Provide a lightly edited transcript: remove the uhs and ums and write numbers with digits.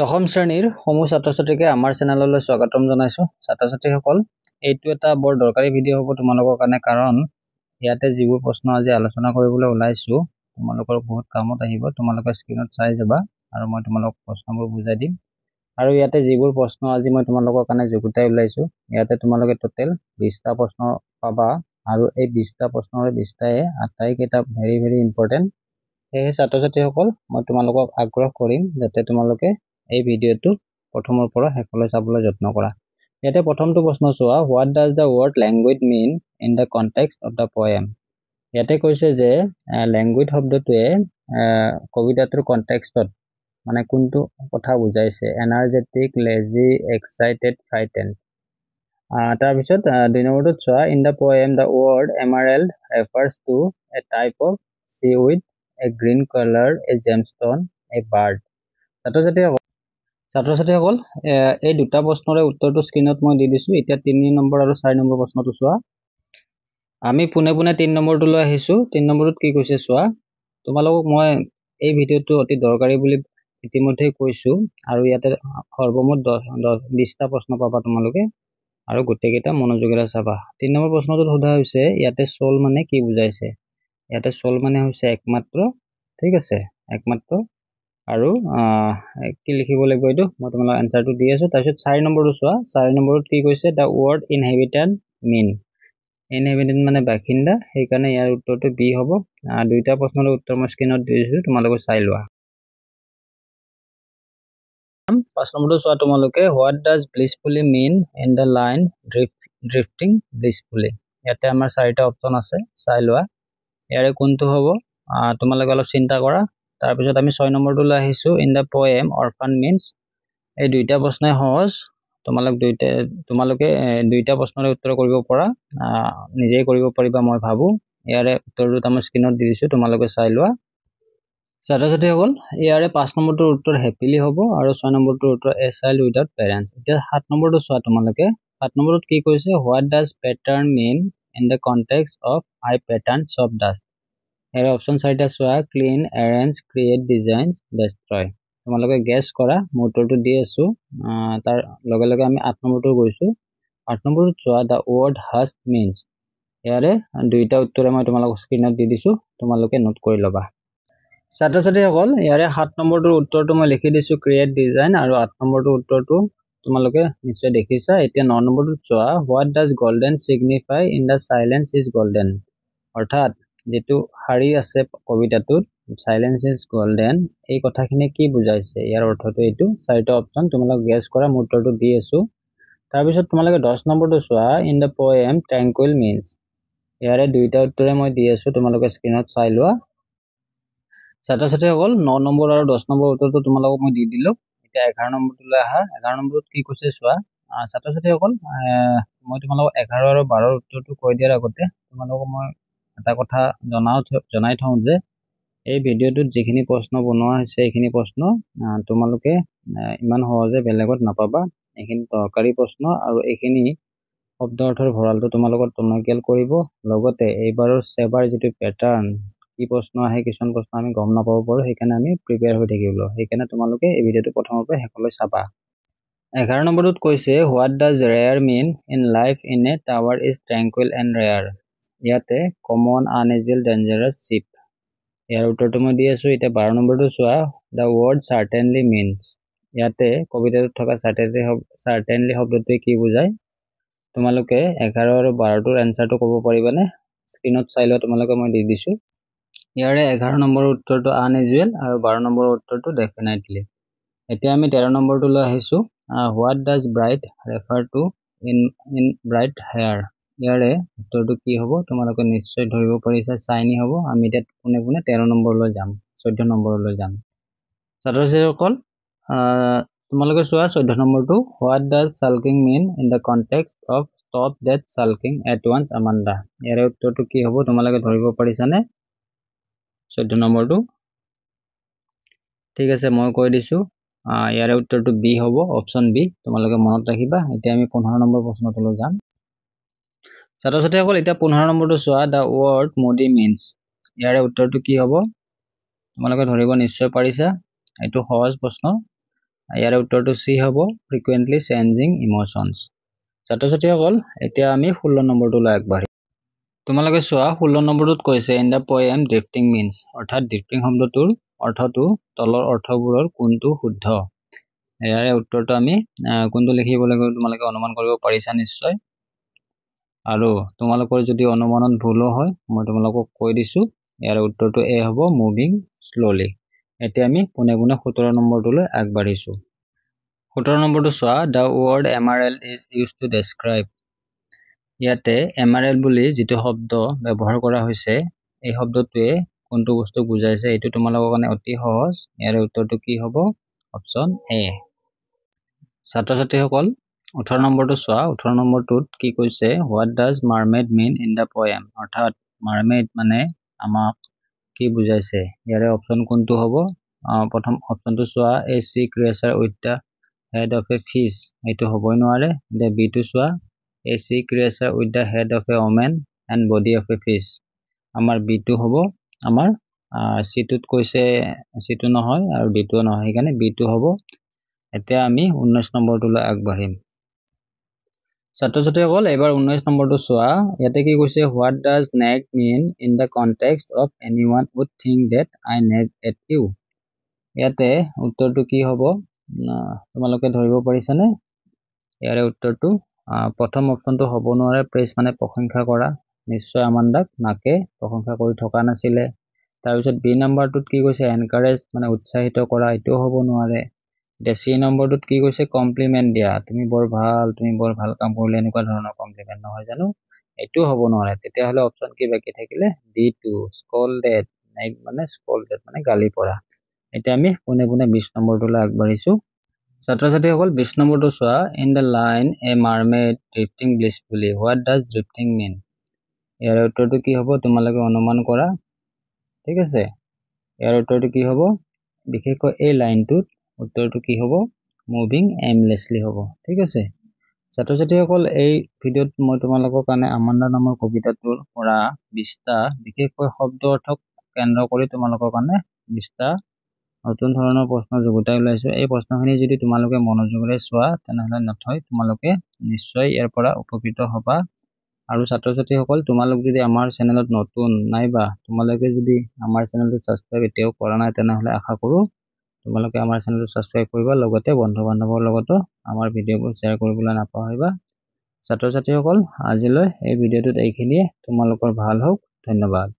দশম শ্ৰেণীৰ সমূহ ছাত্ৰ-ছাত্ৰীকে আমাৰ চেনেললৈ স্বাগতম জনাইছো। ছাত্ৰ-ছাত্ৰীসকল, এইটো এটা বৰ দৰকাৰী ভিডিঅ' হ'ব তোমালোকৰ কাৰণে, কাৰণ ইয়াতে যিবোৰ প্ৰশ্ন আজি আলোচনা কৰিবলৈ ওলাইছো তোমালোকৰ বহুত কামত আহিব। তোমালোকে স্ক্ৰীনত চাই যাবা আৰু মই তোমালোকক প্ৰশ্নবোৰ বুজাই দিম। আৰু ইয়াতে যিবোৰ প্ৰশ্ন আজি মই তোমালোকৰ কাৰণে যুগুতাই ওলাইছো, ইয়াতে তোমালোকে টোটেল 20টা প্ৰশ্ন পাবা আৰু এই 20টা প্ৰশ্নৰে 20টাই আটাইকেইটা ভেৰি ভেৰি ইম্পৰ্টেণ্ট। সেয়ে ছাত্ৰ-ছাত্ৰীসকল, মই তোমালোকক আগ্ৰহ কৰিম যাতে তোমালোকে এই ভিডিঅ'টো প্ৰথমৰ পৰা শেষলৈ চাবলৈ যত্ন কৰা। ইয়াতে প্ৰথমটো প্ৰশ্ন চোৱা, what does the word language mein in the context of the poem. ইয়াতে কৈছে যে লেংগুৱেজ শব্দটোৱে কবিতাটোৰ কনটেক্সটত মানে কোনটো কথা বুজাইছে। Energetic, lazy, excited, frightened. তাৰপিছত 2 নম্বৰটোত চোৱা, in the poem the word emerald refers to a type of sea with a green colour, a gemstone, a bird. ছাত্ৰ-ছাত্ৰীসকল, এই দুটা প্ৰশ্নৰে উত্তৰটো স্ক্ৰীনত মই দি দিছো। এতিয়া 3 নম্বৰ আৰু 4 নম্বৰ প্ৰশ্নটো চোৱা। আমি পোনে পোনে 3 নম্বৰটোলৈ আহিছো। 3 নম্বৰটোত কি কৈছে চোৱা। তোমালোকক মই এই ভিডিঅ'টো অতি দৰকাৰী বুলি ইতিমধ্যে কৈছো, আৰু ইয়াতে সৰ্বমুঠ 20টা প্ৰশ্ন পাবা তোমালোকে, আৰু গোটেইকেইটা মনোযোগেৰে চাবা। 3 নম্বৰ প্ৰশ্নটোত সোধা হৈছে, ইয়াতে সোল মানে কি বুজাইছে। ইয়াতে সোল মানে হৈছে একমাত্ৰ, ঠিক আছে, একমাত্ৰ। আৰু কি লিখিব লাগিব এইটো মই তোমালোকক এনসাৰটো দি আছো। তাৰপিছত 4 নম্বৰটো চোৱা। 4 নম্বৰত কি কৈছে, the word inhabitant mein. Inhabitant মানে বাসিন্দা, সেইকাৰণে ইয়াৰ উত্তৰটো বি হ'ব। 2টা প্ৰশ্নৰ উত্তৰ মই স্ক্ৰীনত দি দিছো, তোমালোকে চাই লোৱা। 5 নম্বৰটো চোৱা তোমালোকে, what does blissfully mean in the line drifting blissfully. ইয়াতে আমাৰ 4টা অপশ্যন আছে, চাই লোৱা ইয়াৰে কোনটো হ'ব। তোমালোকে অলপ চিন্তা কৰা। তাৰপিছত আমি 6 নম্বৰটোলৈ আহিছো, ইন দ্য পয়েম অৰফান মিনছ। এই 2টা প্ৰশ্নই সহজ, তোমালোকে 2টা প্ৰশ্নৰে উত্তৰ কৰিব পৰা, নিজেই কৰিব পাৰিবা মই ভাবো। ইয়াৰে উত্তৰটো মই স্ক্ৰীনত দি দিছো, তোমালোকে চাই লোৱা। ছাত্ৰ-ছাত্ৰীসকল, ইয়াৰে 5 নম্বৰটোৰ উত্তৰ হেপিলি হ'ব, আৰু 6 নম্বৰটোৰ উত্তৰ এ চাইল্ড উইদাউট পেৰেণ্টছ। এতিয়া 7 নম্বৰটো চোৱা তোমালোকে। 7 নম্বৰত কি কৈছে, what does pattern mein in the context of I pattern of dust. ইয়াৰে অপশ্যন 4টা চোৱা, clean, arrange, create, design, destroy. তোমালোকে গেছ কৰা, মই উত্তৰটো দি আছো। তাৰ লগে লগে আমি 8 নম্বৰটো গৈছো। 8 নম্বৰটোত চোৱা, দ্য ৱৰ্ড হাষ্ট মিনছ। ইয়াৰে 2টা উত্তৰে মই তোমালোকক স্ক্ৰীনত দি দিছো, তোমালোকে নোট কৰি ল'বা। ছাত্ৰ-ছাত্ৰীসকল, ইয়াৰে 7 নম্বৰটোৰ উত্তৰটো মই লিখি দিছো, ক্ৰিয়েট, ডিজাইন, আৰু 8 নম্বৰটোৰ উত্তৰটো তোমালোকে নিশ্চয় দেখিছা। এতিয়া 9 নম্বৰটোত চোৱা, what does golden signify in the silence is golden. অৰ্থাৎ যিটো শাৰী আছে কবিতাটোত, চাইলেন্স ইজ গল্ডেন, এই কথাখিনি কি বুজাইছে, ইয়াৰ অৰ্থটো এইটো। 4টা অপশ্যন তোমালোকে গেছ কৰা, মই উত্তৰটো দি আছো। তাৰপিছত তোমালোকে 10 নম্বৰটো চোৱা, ইন দ্য পয়েম ট্ৰেংকুইল মিনছ। ইয়াৰে 2টা উত্তৰে মই দি আছো, তোমালোকে স্ক্ৰীনত চাই লোৱা। ছাত্ৰ-ছাত্ৰীসকল, 9 নম্বৰ আৰু 10 নম্বৰ উত্তৰটো তোমালোকক মই দি দিলো। এতিয়া 11 নম্বৰটোলৈ আহা। 11 নম্বৰত কি কৈছে চোৱা। ছাত্ৰ-ছাত্ৰীসকল, মই তোমালোকক 11 আৰু 12ৰ উত্তৰটো কৈ দিয়াৰ আগতে তোমালোকক মই এটা কথা জনাই থওঁ যে এই ভিডিঅ'টোত যিখিনি প্ৰশ্ন বনোৱা হৈছে, এইখিনি প্ৰশ্ন তোমালোকে ইমান সহজে বেলেগত নাপাবা। এইখিনি দৰকাৰী প্ৰশ্ন, আৰু এইখিনি শব্দ অৰ্থৰ ভঁৰালটো তোমালোকৰ টনকিয়াল কৰিব। লগতে এইবাৰৰ চেবাৰ যিটো পেটাৰ্ণ, কি প্ৰশ্ন আহে, কিছুমান প্ৰশ্ন আমি গম নাপাব পাৰো, সেইকাৰণে আমি প্ৰিপেয়াৰ হৈ থাকিব। সেইকাৰণে তোমালোকে এই ভিডিঅ'টো প্ৰথমৰ পৰা শেষলৈ চাবা। 11 নম্বৰটোত কৈছে, what does rare mean in life in a tower is tranquil and rare. ইয়াতে কমন, আনইউজুৱেল, ডেঞ্জাৰাছ, চিপ। ইয়াৰ উত্তৰটো মই দি আছো। এতিয়া 12 নম্বৰটো চোৱা, দ্য ৱৰ্ড চাৰ্টেনলি মিনছ। ইয়াতে কবিতাটোত থকা চাৰ্টেনলি শব্দটোৱে কি বুজায়। তোমালোকে 11 আৰু 12টোৰ এনসাৰটো ক'ব পাৰিবানে? স্ক্ৰীনত চাই লোৱা, তোমালোকে মই দি দিছো। ইয়াৰে 11 নম্বৰৰ উত্তৰটো আনইউজুৱেল, আৰু 12 নম্বৰৰ উত্তৰটো ডেফিনেটলি। এতিয়া আমি 13 নম্বৰটোলৈ আহিছো। What does bright refer to in bright hair. ইয়াৰে উত্তৰটো কি হ'ব, তোমালোকে নিশ্চয় ধৰিব পাৰিছা, চাইনি হ'ব। আমি এতিয়া পোনে পোনে 13 নম্বৰলৈ যাম, 14 নম্বৰলৈ যাম। ছাত্ৰ-ছাত্ৰীসকল, তোমালোকে চোৱা 14 নম্বৰটো, what does sulking mean in the context of stop that sulking at once Amanda. ইয়াৰে উত্তৰটো কি হ'ব, তোমালোকে ধৰিব পাৰিছানে? 14 নম্বৰটো ঠিক আছে, মই কৈ দিছো। ইয়াৰে উত্তৰটো বি হ'ব, অপশ্যন বি, তোমালোকে মনত ৰাখিবা। এতিয়া আমি 15 নম্বৰ প্ৰশ্নটোলৈ যাম। ছাত্ৰ-ছাত্ৰীসকল, এতিয়া 15 নম্বৰটো চোৱা, দ্য ৱৰ্ড মুডি মিনছ। ইয়াৰে উত্তৰটো কি হ'ব, তোমালোকে ধৰিব নিশ্চয় পাৰিছা। এইটো সহজ প্ৰশ্ন। ইয়াৰে উত্তৰটো চি হ'ব, ফ্ৰিকুৱেণ্টলি চেঞ্জিং ইম'চনছ। ছাত্ৰ ছাত্ৰীসকল এতিয়া আমি 16 নম্বৰটোলৈ আগবাঢ়িম। তোমালোকে চোৱা 16 নম্বৰটোত কৈছে ইন দ্য পয়েম ড্ৰিফটিং মিনছ, অৰ্থাৎ ড্ৰিফটিং শব্দটোৰ অৰ্থটো তলৰ অৰ্থবোৰৰ কোনটো শুদ্ধ। ইয়াৰে উত্তৰটো আমি কোনটো লিখিব লাগিব তোমালোকে অনুমান কৰিব পাৰিছা নিশ্চয়। আৰু তোমালোকৰ যদি অনুমানত ভুলো হয় মই তোমালোকক কৈ দিছোঁ, ইয়াৰে উত্তৰটো এ হ'ব, মুভিং শ্ল'লি। এতিয়া আমি পোনে পোনে 17 নম্বৰটোলৈ আগবাঢ়িছোঁ। 17 নম্বৰটো চোৱা, the word emerald is use to describe. ইয়াতে এমাৰেল্ড বুলি যিটো শব্দ ব্যৱহাৰ কৰা হৈছে এই শব্দটোৱে কোনটো বস্তুক বুজাইছে এইটো তোমালোকৰ কাৰণে অতি সহজ। ইয়াৰে উত্তৰটো কি হ'ব, অপশ্যন এ। ছাত্ৰ ছাত্ৰীসকল 18 নম্বৰটো চোৱা, 18 নম্বৰটোত কি কৈছে, what does mermaid mean in the poem, অৰ্থাৎ মাৰমেড মানে আমাক কি বুজাইছে। ইয়াৰে অপশ্যন কোনটো হ'ব, প্ৰথম অপশ্যনটো চোৱা, a sea creature with the head of a fish, এইটো হ'বই নোৱাৰে। এতিয়া বিটো চোৱা, a sea creature with the head of a woman and body of a fish, আমাৰ বিটো হ'ব, আমাৰ চিটোত কৈছে চিটো নহয় আৰু বিটো নহয়, সেইকাৰণে বিটো হ'ব। এতিয়া আমি 19 নম্বৰটোলৈ আগবাঢ়িম। ছাত্ৰ ছাত্ৰীসকল এবাৰ 19 নম্বৰটো চোৱা, ইয়াতে কি কৈছে, what does nag mean in the context of any one would think that I nag at you. ইয়াতে উত্তৰটো কি হ'ব তোমালোকে ধৰিব পাৰিছানে? ইয়াৰে উত্তৰটো প্ৰথম অপশ্যনটো হ'ব নোৱাৰে, প্ৰেছ মানে প্ৰশংসা কৰা, নিশ্চয় আমান্দাক নাকে প্ৰশংসা কৰি থকা নাছিলে। তাৰপিছত বি নম্বৰটোত কি কৈছে, এনকাৰেজ মানে উৎসাহিত কৰা, এইটোও হ'ব নোৱাৰে। এতিয়া চি নম্বৰটোত কি কৈছে, কমপ্লিমেণ্ট দিয়া, তুমি বৰ ভাল কাম কৰিলে, এনেকুৱা ধৰণৰ কমপ্লিমেণ্ট নহয় জানো, এইটোও হ'ব নোৱাৰে। তেতিয়াহ'লে অপশ্যন কি বাকী থাকিলে, ডি টু, স্কল্ডেড, নেগ মানে স্কল্ডেড মানে গালি পৰা। এতিয়া আমি পোনে পোনে 20 নম্বৰটোলৈ আগবাঢ়িছোঁ। ছাত্ৰ ছাত্ৰীসকল 20 নম্বৰটো চোৱা, in the line a mermaid drifting blissfully, what does drifting mean. ইয়াৰ উত্তৰটো কি হ'ব তোমালোকে অনুমান কৰা, ঠিক আছে। ইয়াৰ উত্তৰটো কি হ'ব, বিশেষকৈ এই লাইনটোত উত্তৰটো কি হ'ব, মুভিং এমলেছলি হ'ব, ঠিক আছে। ছাত্ৰ ছাত্ৰীসকল এই ভিডিঅ'ত মই তোমালোকৰ কাৰণে আমান্দা নামৰ কবিতাটোৰ পৰা 20টা বিশেষকৈ শব্দ অৰ্থক কেন্দ্ৰ কৰি তোমালোকৰ কাৰণে 20টা নতুন ধৰণৰ প্ৰশ্ন যুগুতাই ওলাইছোঁ। এই প্ৰশ্নখিনি যদি তোমালোকে মনোযোগেৰে চোৱা তেনেহ'লে নথৈ তোমালোকে নিশ্চয় ইয়াৰ পৰা উপকৃত হ'বা। আৰু ছাত্ৰ ছাত্ৰীসকল তোমালোক যদি আমাৰ চেনেলত নতুন নাইবা তোমালোকে যদি আমাৰ চেনেলটো ছাবস্ক্ৰাইব এতিয়াও কৰা নাই তেনেহ'লে আশা কৰোঁ তোমালোকে আমাৰ চেনেলটো ছাবস্ক্ৰাইব কৰিবা, লগতে বন্ধু বান্ধৱৰ লগতো আমাৰ ভিডিঅ'বোৰ শ্বেয়াৰ কৰিবলৈ নাপাহৰিবা। ছাত্ৰ ছাত্ৰীসকল আজিলৈ এই ভিডিঅ'টোত এইখিনিয়ে, তোমালোকৰ ভাল হওক, ধন্যবাদ।